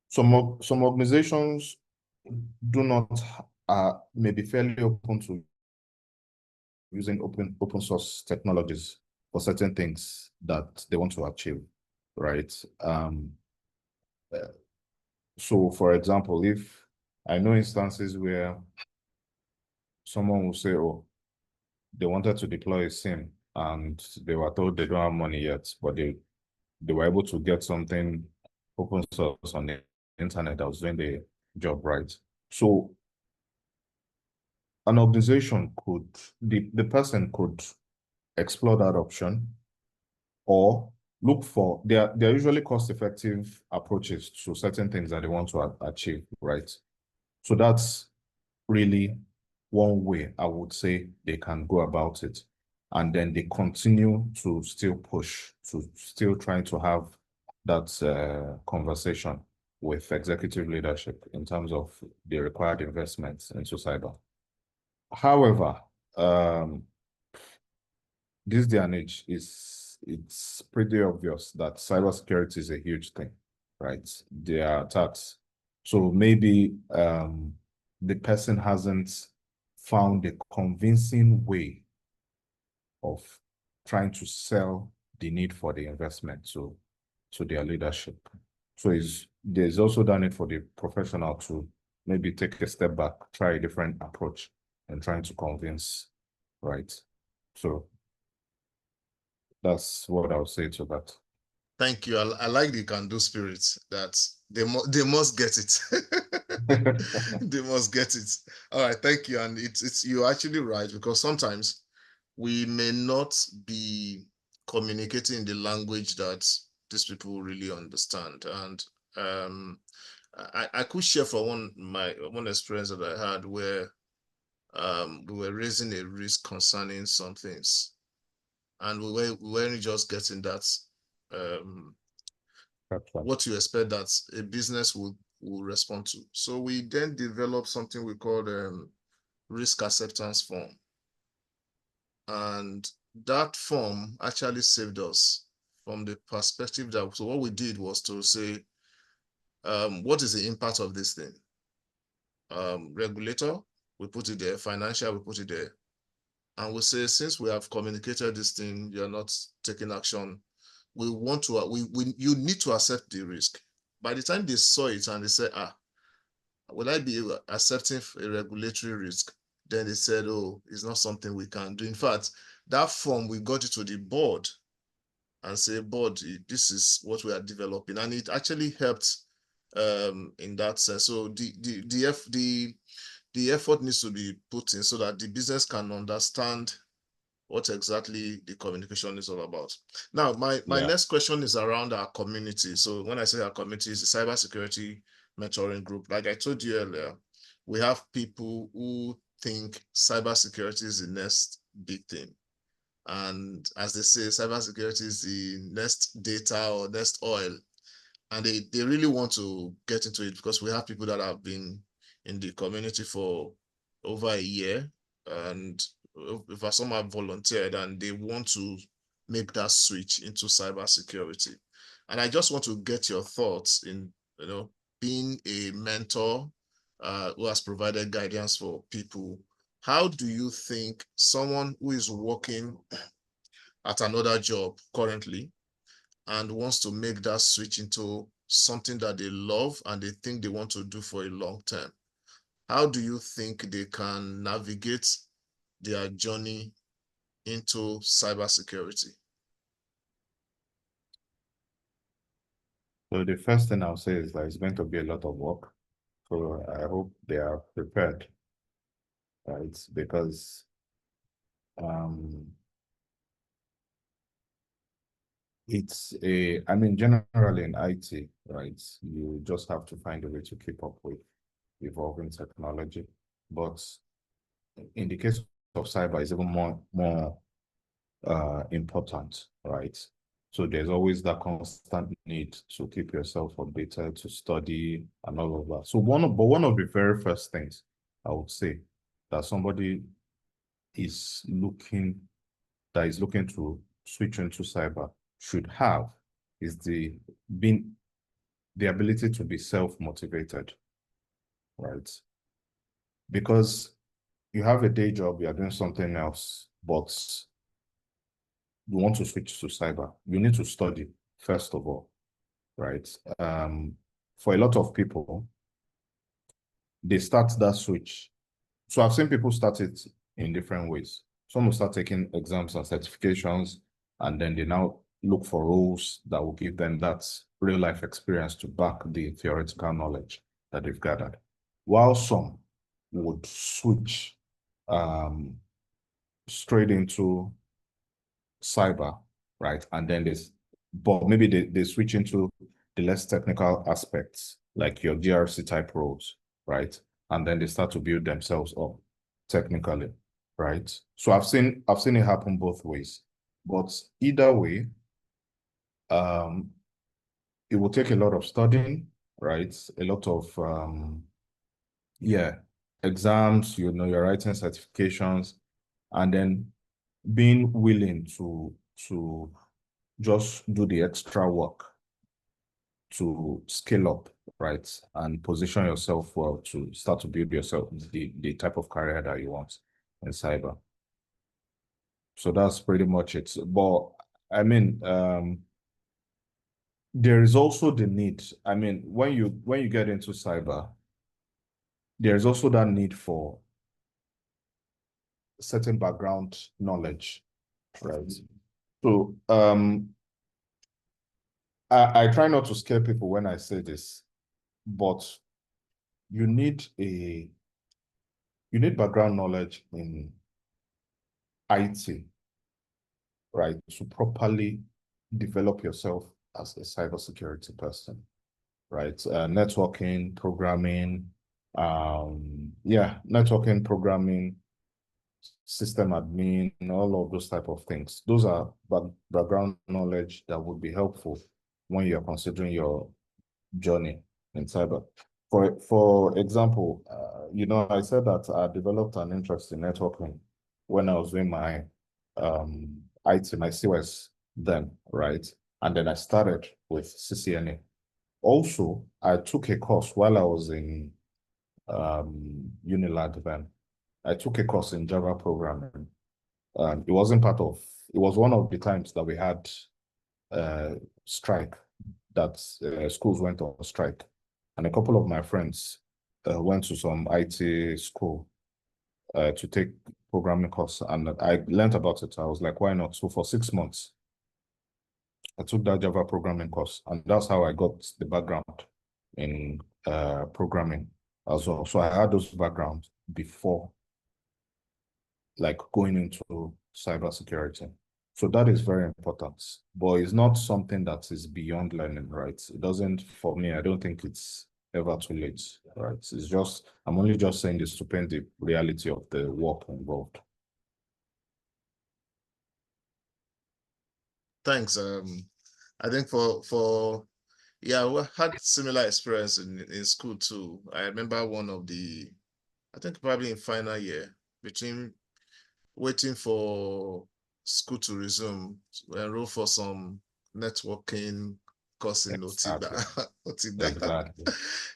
Some organizations do not may be fairly open to using open source technologies for certain things that they want to achieve, right? So for example, if I know instances where someone will say, oh, they wanted to deploy a SIM and they were told they don't have money yet, but they were able to get something open source on the internet that was doing the job right. So an organization could, the person could explore that option or look for, they're usually cost-effective approaches to certain things that they want to achieve, right? So that's really one way I would say they can go about it. And then they continue to still push, to still trying to have that conversation with executive leadership in terms of the required investments into cyber. However, this day and age it's pretty obvious that cybersecurity is a huge thing, right? There are attacks. So maybe the person hasn't found a convincing way of trying to sell the need for the investment to their leadership. So there's also done it for the professional to maybe take a step back, try a different approach and trying to convince, right? So that's what I would say to that. Thank you. I like the can-do spirit that they must get it. They must get it. All right, thank you. And it's you're actually right, because sometimes we may not be communicating the language that these people really understand. And I could share for one experience that I had where we were raising a risk concerning some things, and we weren't just getting that what you expect that a business will respond to. So we then developed something we called risk acceptance form. And that form actually saved us from the perspective that, so what we did was to say, what is the impact of this thing? Regulator, we put it there. Financial, we put it there. And we say, since we have communicated this thing, you're not taking action. We want to, you need to accept the risk. By the time they saw it and they said, will I be accepting a regulatory risk? Then they said, oh, it's not something we can do. In fact, that form, we got it to the board and say, board, this is what we are developing. And it actually helped in that sense. So the effort needs to be put in so that the business can understand what exactly the communication is all about. Now, my next question is around our community. So when I say our community, is the cybersecurity mentoring group. Like I told you earlier, we have people who think cybersecurity is the next big thing. And as they say, cybersecurity is the next data or next oil. And they really want to get into it because we have people that have been in the community for over a year, and if some have volunteered and they want to make that switch into cybersecurity. And I just want to get your thoughts in, being a mentor who has provided guidance for people. How do you think someone who is working at another job currently and wants to make that switch into something that they love and they think they want to do for a long term, how do you think they can navigate their journey into cybersecurity? So the first thing I'll say is that it's going to be a lot of work. So I hope they are prepared, right? Because I mean, generally in IT, right, you just have to find a way to keep up with evolving technology. But in the case of cyber, it's even more important, right? So there's always that constant need to keep yourself updated, to study and all of that. So one of the very first things I would say that somebody is looking to switch into cyber should have is the ability to be self-motivated, right? Because you have a day job, you are doing something else, but you want to switch to cyber, you need to study first of all, right? For a lot of people, they start that switch. So I've seen people start it in different ways. Some will start taking exams and certifications, and then they now look for roles that will give them that real life experience to back the theoretical knowledge that they've gathered. While some would switch straight into cyber, right? And then but maybe they switch into the less technical aspects, like your GRC type roles, right? And then they start to build themselves up technically, right? So I've seen it happen both ways. But either way, it will take a lot of studying, right? A lot of exams, you're writing certifications, and then being willing to just do the extra work to scale up, right? And position yourself well to start to build yourself the type of career that you want in cyber. So that's pretty much it. But I mean, there is also the need. I mean, when you get into cyber, there's also that need for certain background knowledge, right? So I try not to scare people when I say this, but you need background knowledge in IT, right, to properly develop yourself as a cybersecurity person, right? Networking, programming, networking, programming, system admin, all of those type of things. Those are background knowledge that would be helpful when you're considering your journey in cyber. For example, I said that I developed an interest in networking when I was doing my IT, my COS then, right? And then I started with CCNA. Also, I took a course while I was in Unilag then. I took a course in Java programming. It wasn't part of, it was one of the times that we had strike, that schools went on strike. And a couple of my friends went to some IT school to take programming course, and I learned about it. I was like, why not? So for 6 months, I took that Java programming course, and that's how I got the background in programming as well. So I had those backgrounds before, like, going into cybersecurity. So that is very important, but it's not something that is beyond learning, right? It doesn't, for me, I don't think it's ever too late, right? It's just, I'm only just saying this to paint the reality of the work involved. Thanks. I think yeah, we had similar experience in school too. I remember one of the, I think probably in final year, between waiting for school to resume, enroll for some networking course in Otibga. Exactly. Otibga. Exactly.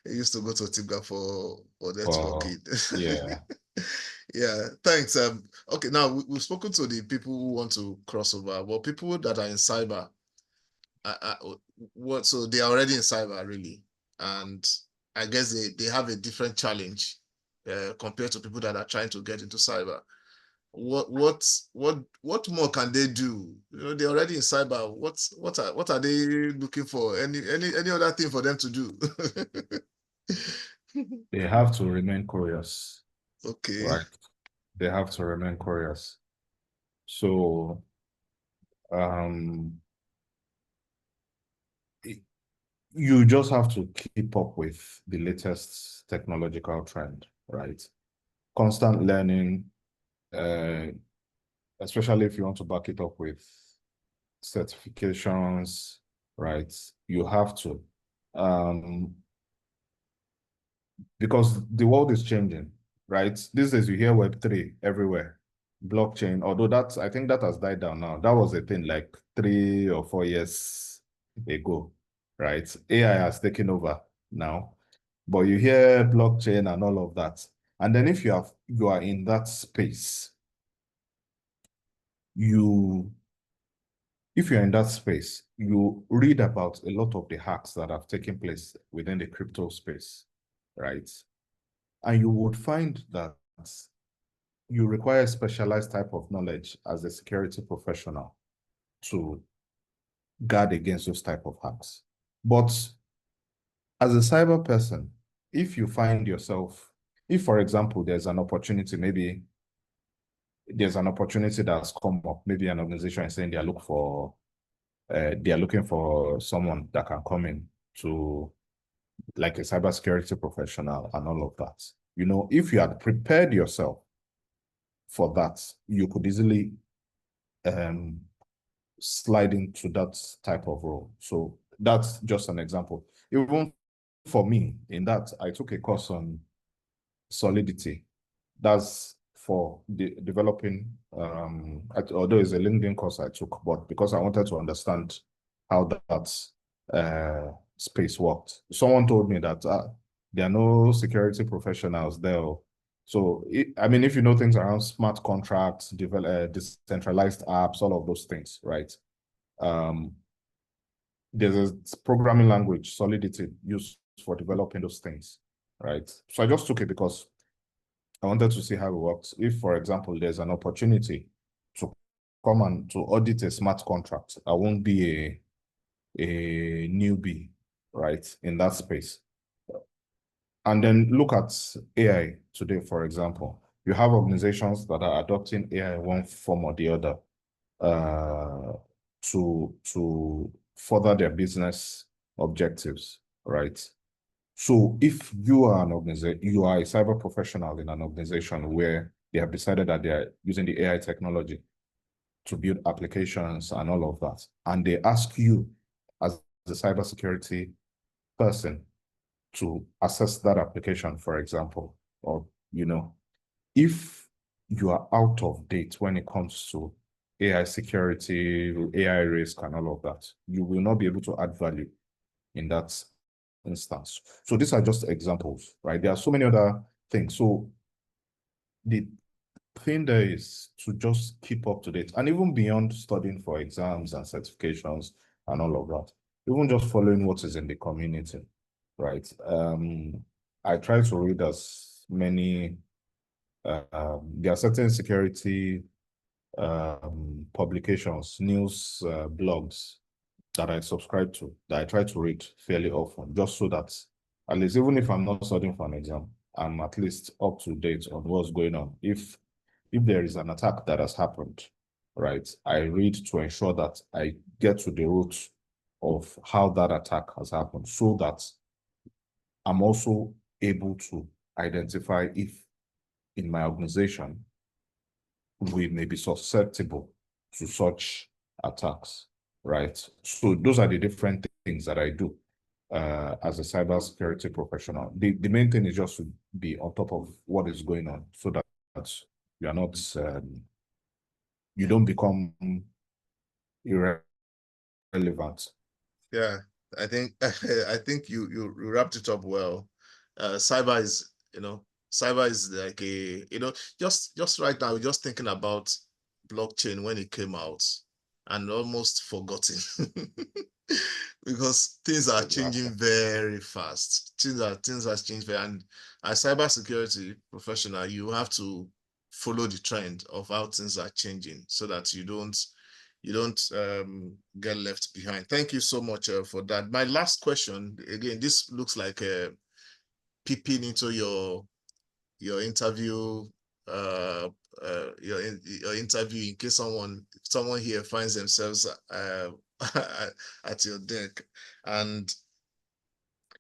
I used to go to Otibga for For, networking. yeah. Yeah, thanks. Okay, now we've spoken to the people who want to cross over, but people that are in cyber, what? So they are already in cyber really, and I guess they have a different challenge compared to people that are trying to get into cyber. What more can they do? You know, they're already in cyber. What are they looking for? Any other thing for them to do? They have to remain curious, Okay. right? They have to remain curious. So, um, you just have to keep up with the latest technological trend, right? Constant learning, especially if you want to back it up with certifications, right? You have to, um, because the world is changing, right? These days you hear Web3 everywhere, blockchain, although that's, I think that has died down now. That was a thing like 3 or 4 years ago, right? AI has taken over now, but you hear blockchain and all of that. And then if you are in that space, you if you're in that space, you read about a lot of the hacks that have taken place within the crypto space, right? And you would find that you require a specialized type of knowledge as a security professional to guard against those type of hacks. But as a cyber person, if you find yourself, if, for example, there's an opportunity, maybe there's an opportunity that's come up, maybe an organization is saying they are looking for someone that can come in to, like, a cybersecurity professional and all of that. You know, if you had prepared yourself for that, you could easily slide into that type of role. So that's just an example. Even for me, in that, I took a course on Solidity. That's for developing, although it's a LinkedIn course I took, but because I wanted to understand how that space worked. Someone told me that there are no security professionals there. So, I mean, if you know things around smart contracts, decentralized apps, all of those things, right? There's a programming language, Solidity, used for developing those things, right? So I just took it because I wanted to see how it works. If, for example, there's an opportunity to come and to audit a smart contract, I won't be a newbie, right, in that space. And then look at AI today, for example. You have organizations that are adopting AI in one form or the other to further their business objectives, right? So if you are an organization, you are a cyber professional in an organization where they have decided that they are using the AI technology to build applications and all of that, and they ask you as the cybersecurity person to assess that application, for example, or, you know, if you are out of date when it comes to AI security, AI risk, and all of that. You will not be able to add value in that instance. So these are just examples, right? There are so many other things. So the thing there is to just keep up to date, and even beyond studying for exams and certifications and all of that, even just following what is in the community, right? I try to read as many, there are certain security publications, news, blogs that I subscribe to, that I try to read fairly often, just so that at least, even if I'm not studying for an exam, I'm at least up to date on what's going on. If there is an attack that has happened, right, I read to ensure that I get to the root of how that attack has happened, so that I'm also able to identify if in my organization we may be susceptible to such attacks, right? So those are the different things that I do as a cybersecurity professional. The main thing is just to be on top of what is going on, so that you are not, you don't become irrelevant. Yeah, I think I think you wrapped it up well. Cyber is, cyber is like just right now, we're just thinking about blockchain when it came out and almost forgotten because things are changing very fast. Things are changing very, and as cybersecurity professional, you have to follow the trend of how things are changing so that you don't get left behind. Thank you so much for that. My last question, again, this looks like peeping into your interview, your interview, in case someone here finds themselves at your deck, and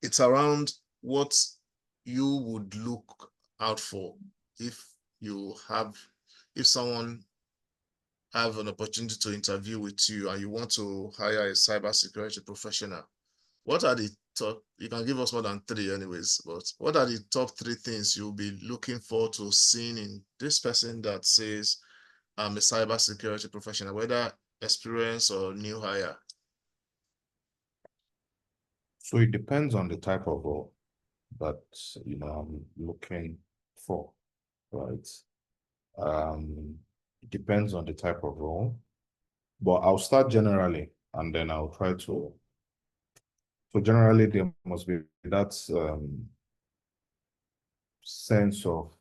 it's around what you would look out for if you have if someone have an opportunity to interview with you and you want to hire a cybersecurity professional. What are the top, you can give us more than three anyways, but what are the top three things you'll be looking forward to seeing in this person that says, I'm a cybersecurity professional, whether experience or new hire? So it depends on the type of role that I'm looking for, right? It depends on the type of role, but I'll start generally, and then I'll try to. So generally, there must be that sense of,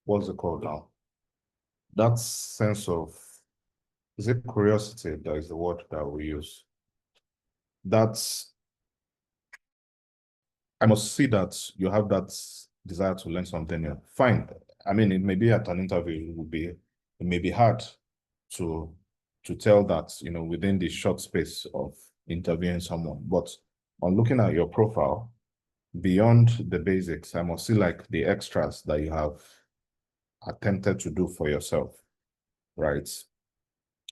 what's it called now? That sense of, is it curiosity? That is the word that we use. That's, I must see that you have that desire to learn something new. Fine. I mean, it may be at an interview, it may be hard to tell that, within the short space of interviewing someone. But on looking at your profile, beyond the basics, I must see like the extras that you have attempted to do for yourself, right?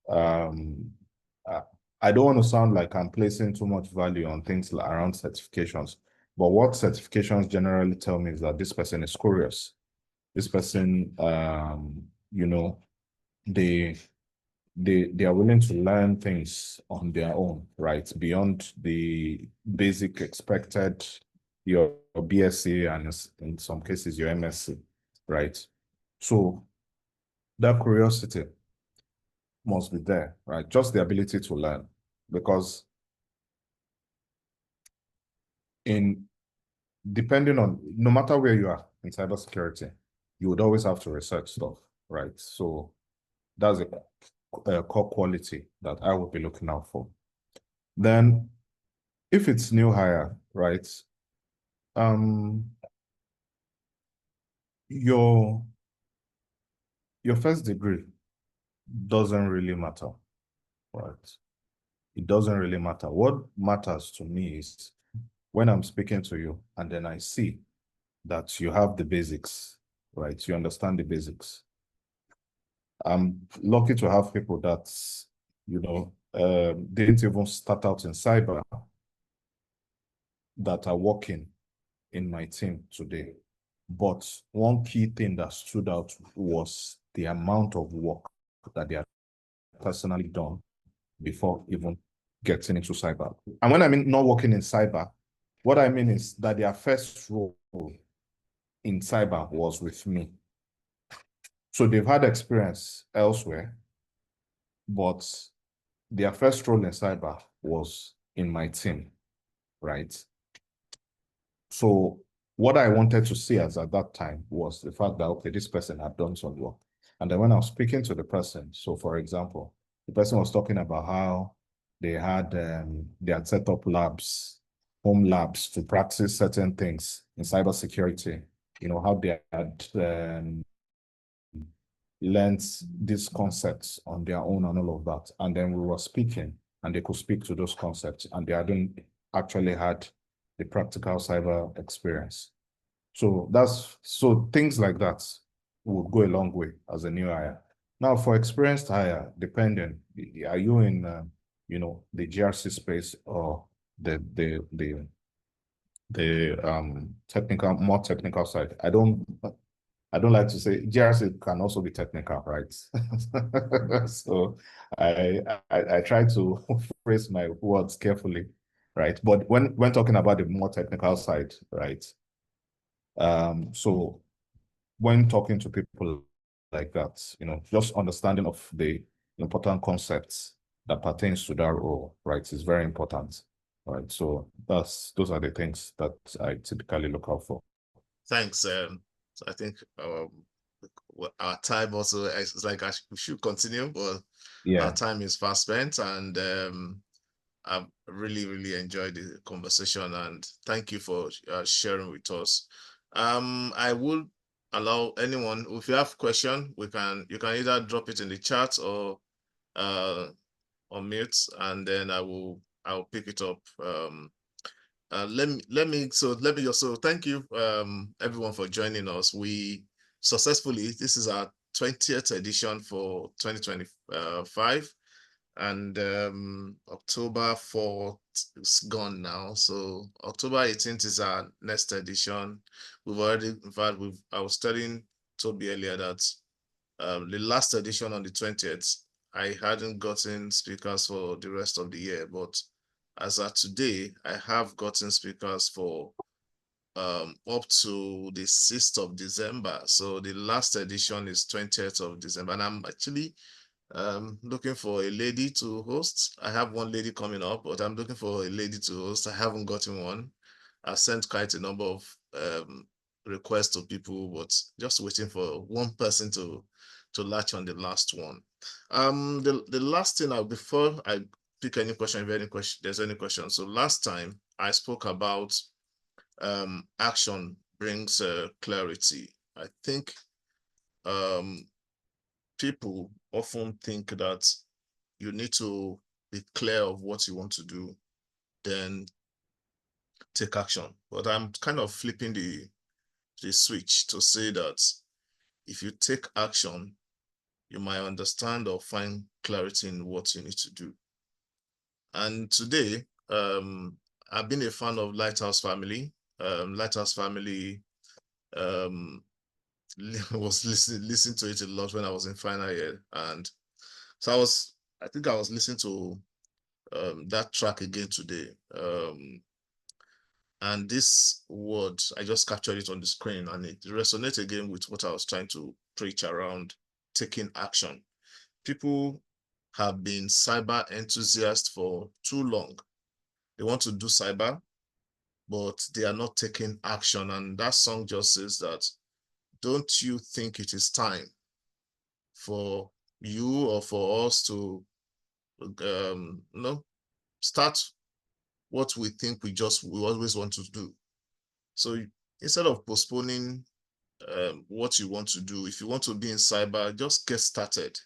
Um, I, I don't want to sound like I'm placing too much value on things like around certifications, but what certifications generally tell me is that this person is curious. This person, they they are willing to learn things on their own, right? Beyond the basic expected, your BSc and in some cases your MSc, right? So that curiosity must be there, right? Just the ability to learn, because depending on, no matter where you are in cybersecurity, you would always have to research stuff, right? So that's a core quality that I would be looking out for. Then, if it's new hire, right? Your first degree doesn't really matter, right? It doesn't really matter. What matters to me is when I'm speaking to you and then I see that you have the basics, right? You understand the basics. I'm lucky to have people that, didn't even start out in cyber, that are working in my team today. But one key thing that stood out was the amount of work that they are personally done before even getting into cyber. And when I mean not working in cyber, what I mean is that their first role in cyber was with me. So they've had experience elsewhere, but their first role in cyber was in my team, right? So what I wanted to see as at that time was the fact that, okay, this person had done some work. And then when I was speaking to the person, so for example, the person was talking about how they had set up labs, home labs to practice certain things in cybersecurity, how they had learned these concepts on their own and all of that. And then we were speaking and they could speak to those concepts and they hadn't actually had the practical cyber experience. So things like that would go a long way as a new hire. Now for experienced hire, depending, are you in the GRC space or the more technical side? I don't like to say GRC can also be technical, right? So I try to phrase my words carefully, right? But when talking about the more technical side, right? So when talking to people like that, just understanding of the important concepts that pertains to that role, right, is very important, right? So those are the things that I typically look out for. Thanks. So I think our time also is like we should continue, but our time is fast spent, and I've really enjoyed the conversation, and thank you for sharing with us. I will allow anyone, if you have question, you can either drop it in the chat or on mute, and then I'll pick it up. Let me just thank you everyone for joining us. We successfully, this is our 20th edition for 2025, and October 4th is gone now, so October 18th is our next edition. We've already, in fact, I was telling Tobi earlier that the last edition on the 20th, I hadn't gotten speakers for the rest of the year, but as of today, I have gotten speakers for up to the 6th of December. So the last edition is 20th of December, and I'm actually looking for a lady to host. I have one lady coming up, but I'm looking for a lady to host. I haven't gotten one. I've sent quite a number of requests to people, but just waiting for one person to latch on the last one. The last thing, before I pick any question, if any question, there's any question. So last time I spoke about action brings clarity. I think people often think that you need to be clear of what you want to do, then take action. But I'm kind of flipping the switch to say that if you take action, you might understand or find clarity in what you need to do. And today, I've been a fan of Lighthouse Family. Lighthouse Family was listening to it a lot when I was in final year, and so I think I was listening to that track again today, and this word, I just captured it on the screen, and it resonates again with what I was trying to preach around taking action. People have been cyber enthusiasts for too long. They want to do cyber, but they are not taking action. And that song just says that, don't you think it is time for you or for us to start what we think we always want to do? So instead of postponing what you want to do, if you want to be in cyber, just get started.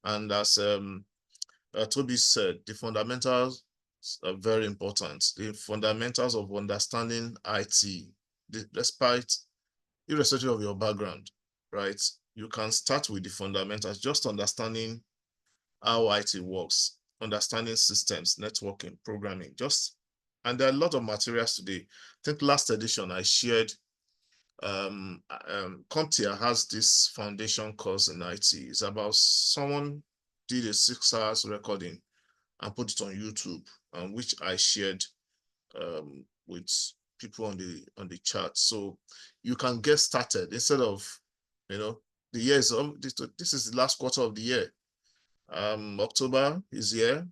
And as Tobi said, the fundamentals are very important. The fundamentals of understanding IT, irrespective of your background, right? You can start with the fundamentals, just understanding how IT works, understanding systems, networking, programming, and there are a lot of materials today. I think last edition I shared, CompTIA has this foundation course in IT. It's about someone did a 6 hours recording and put it on YouTube, which I shared with people on the chat. So you can get started instead of, the year is this is the last quarter of the year. October is here.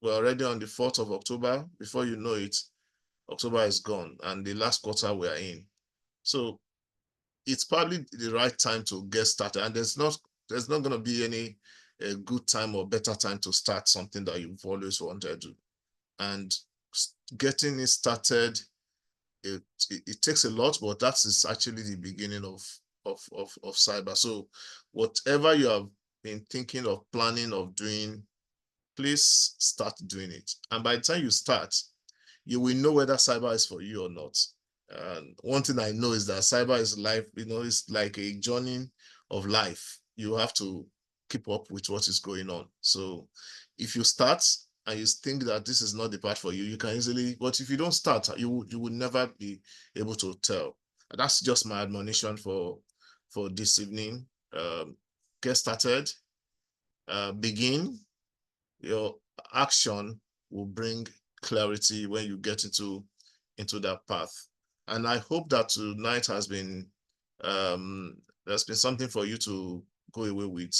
We're already on the 4th of October. Before you know it, October is gone and the last quarter we are in. So it's probably the right time to get started. And there's not going to be any good time or better time to start something that you've always wanted to do. And getting it started, it takes a lot, but that is actually the beginning of cyber. So whatever you have been thinking of, planning of doing, please start doing it. And by the time you start, you will know whether cyber is for you or not. And one thing I know is that cyber is life, it's like a journey of life. You have to keep up with what is going on. So if you start and you think that this is not the part for you, you can easily, but if you don't start, you will never be able to tell. And that's just my admonition for this evening. Get started, begin. Your action will bring clarity when you get into that path. And I hope that tonight has been there's been something for you to go away with.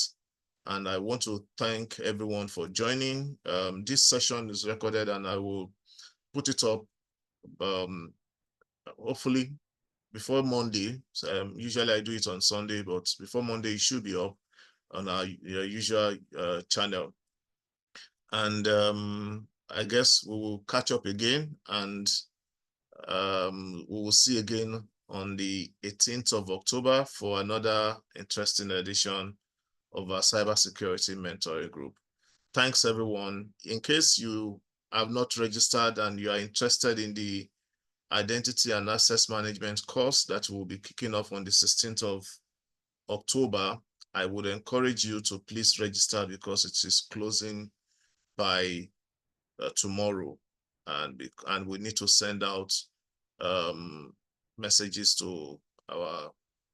And I want to thank everyone for joining. This session is recorded and I will put it up hopefully before Monday. So, usually I do it on Sunday, but before Monday it should be up on our usual channel. And I guess we will catch up again, and we will see again on the 18th of October for another interesting edition of our cybersecurity mentoring group. Thanks, everyone. In case you have not registered and you are interested in the identity and access management course that will be kicking off on the 16th of October, I would encourage you to please register because it is closing by tomorrow, and we need to send out messages to our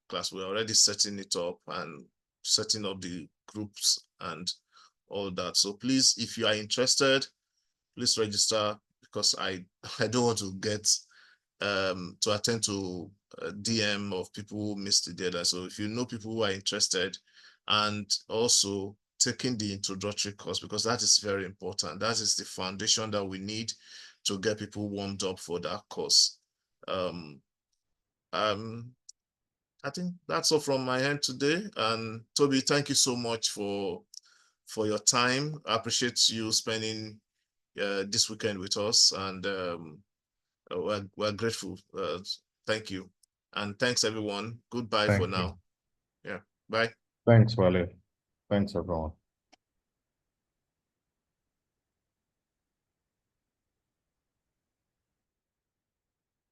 class. We're already setting it up and setting up the groups and all that. So please, if you are interested, please register, because I don't want to get to attend to DM of people who missed the deadline. So if you know people who are interested, and also taking the introductory course, because that is very important. That is the foundation that we need to get people warmed up for that course. I think that's all from my end today. And Tobi, thank you so much for your time. I appreciate you spending this weekend with us, and we're grateful. Thank you. And thanks, everyone. Goodbye for Thank you. now. Yeah, bye. Thanks, Wale. Thanks, everyone.